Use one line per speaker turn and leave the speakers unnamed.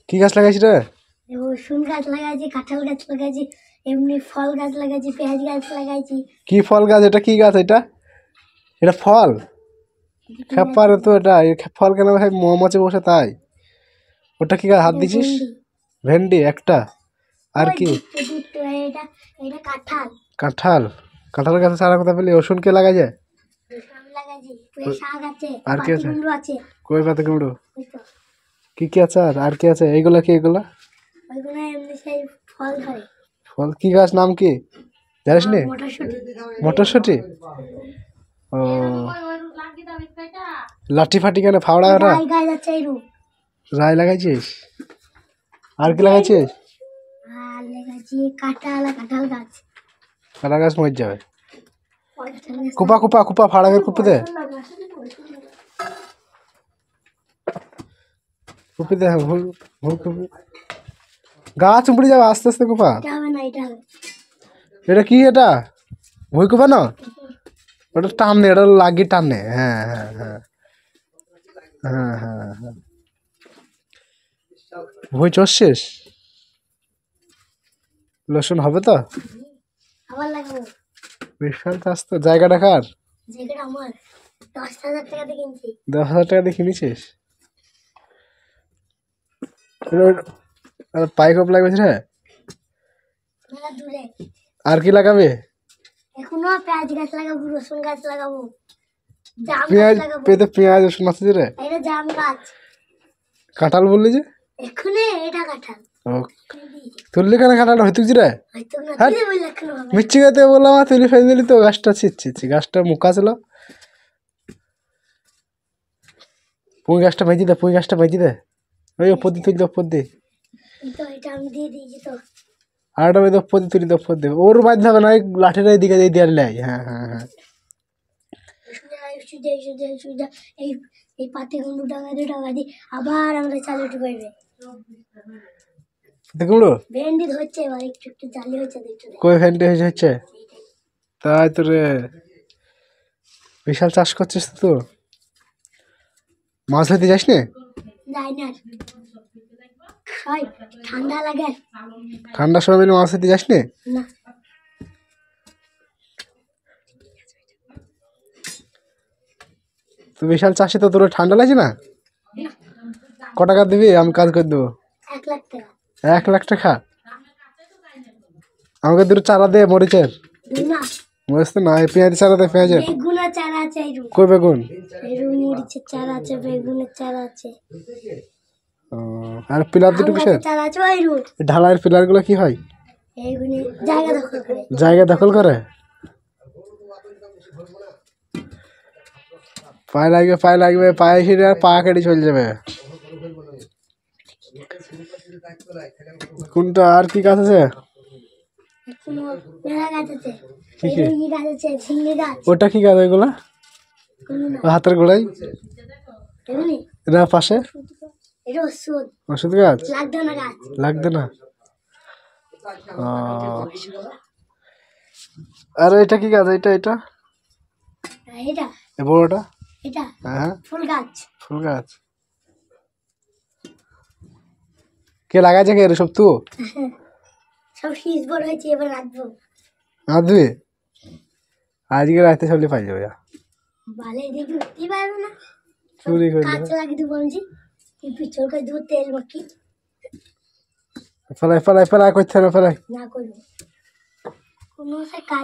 কি গাছ লাগাইছিস রে?
রসুন গাছ লাগাইছি, কাঁঠাল গাছ লাগাইছি, এমনি ফল গাছ লাগাইছি, পেঁয়াজ গাছ লাগাইছি।
কি ফল গাছ এটা? কি গাছ এটা? এটা ফল? খেপারে তো এটা ফল কেন ভাই? মৌমাছি বসে তাই। ওটা কি গাছ হাত দিছিস? ভেন্ডি একটা। আর কি?
এটা এটা কাঁঠাল।
কাঁঠাল? কাঁঠাল গাছে সারা কথা বলি। রসুন কে লাগাইছে?
লাগাইছি, শাক আছে,
আর কি আছে?
আছে।
কই পাতা কুমড়ো? কি কি আছে? আর কি আছে? এইগুলা কি? এগুলা
ওইগুলো এমনি সেই ফল ধরে।
ফল কি গাছ? নাম কি জানিস নি?
মটরশুঁটি।
মটরশুঁটি? ও, লাঠি ফাটি কেন ফাওড়া?
রাই গাছ আছে এই রূপ।
রায় লাগাইছিস? আর কি লাগাইছিস?
আর লাগাইছি কাঁঠাল গাছ।
কাঁঠাল গাছ মরে যাবে। কুপা কুপা কুপা ফাড়াবের কুপি দে, কুপি দে। ভুল ভুল কুপি, গাছ উপড়ে যাবে। আস্তে আস্তে কুপা। এটা কি? এটা ভুই কুপা না? ওটা টানে, এটা লাগিয়ে টানে। হ্যাঁ হ্যাঁ হ্যাঁ হ্যাঁ হ্যাঁ হ্যাঁ। ভুই চষছিস? লসুন হবে তো?
আবার লাগাবো।
বিশাল চাষ তো। জায়গাটা কার?
জায়গাটা আমার। 10,000 টাকা দিয়ে কিনছি।
10,000 টাকা দিয়ে কিনেছিস? পাইকপ লাগবে রে?
দূরে।
আর কি লাগাবে?
এখনো পেঁয়াজ গাছ লাগাবো, রসুন গাছ লাগাবো, জাম গাছ
পেঁয়াজ?
লাগাবো।
পেতে পেঁয়াজ রসুন আছে রে?
এটা জাম গাছ।
কাঁঠাল বললি যে?
এখনো এটা কাঁঠাল।
ও, তুললি কেন কাঁঠাল? হইতুক রে?
হয়তো না,
হ্যাঁ,
তুলে বললে কেন হবে?
মিচ্ছি গাতে বললাম আর তুলি ফেলে দিলি তো। গাছটা ছিচ্ছি, গাছটা মুখা ছিল। পুঁই গাছটা ভেজি দে, পুঁই গাছটা ভেজি দে। ওই ওপর দিয়ে তুলি, ওপর দিয়ে।
এটা আমি দিয়ে দিয়েছি তো।
আর ওটা ওই ওপর দিয়ে তুলি, ওপর দিয়ে। ওর বাধ্য হবে না, ওই লাঠিটা এইদিকে দিয়ে লাই। হ্যাঁ হ্যাঁ হ্যাঁ।
এই এই পাতিগুলো টাকা দিয়ে আবার আমরা চালু করবে।
দেখুন
ভেন্ডি ধরছে, এবার একটু একটু চালি হচ্ছে, দেখছো?
কই ভেন্ডি হচ্ছে? তাই তো রে, বিশাল চাষ করছিস তো। মাছ ধরতে যাস না?
যাই না, ঠান্ডা লাগে।
ঠান্ডার সময় মাছ ধরতে যাস না?
না।
তো বিশাল চাষে তো, তোর ঠান্ডা লাগছে না? ক টাকা দিবি? আমি কাজ করে দেবো।
1 লাখ টাকা।
1 লাখ টাকা? আমাকে দুটো চারা দে মরিচের।
না,
মরিচ তো না, পেঁয়াজ চারা দে। পেঁয়াজের
বেগুনের চারা আছে।
কই বেগুন?
মরিচের চারা আছে, বেগুনের চারা আছে।
আর পিলার দুটো কিসের?
চারা আছে ওই রুট।
ঢালাইয়ের পিলার গুলো কি হয়?
এইগুলি জায়গা দখল করে।
জায়গা দখল করে? পায়ে লাগবে, পায়ে লাগবে, পায়ে ছিঁড়ে আর পা কেটে চলে যাবে। কোনটা? আর কি গাছ আছে? ওটা কি গাছ? ওইগুলা হাতের গোড়ায় পাশে ওষুধ গাছ? লাগবে না। আর এটা কি গাছ? এটা বড়টা? হ্যাঁ,
ফুল গাছ।
ফুল গাছ কে লাগাইছে? কে সব তুই?
সব শীষ বড় হয়েছে, এবার রাখবো।
রাঁধবি? আজকে রাতে সবলি পাই যাবে।
বালে দেখি উঠতে পারবো না।
চুরি করে
কাঁচা লাগিয়ে দেবো বলছি, পিছল করে দেবো তেল মাখি।
ফেলাই ফেলাই ফেলাই করতে হবে, ফেলাই
না করবো কোনো কাজ।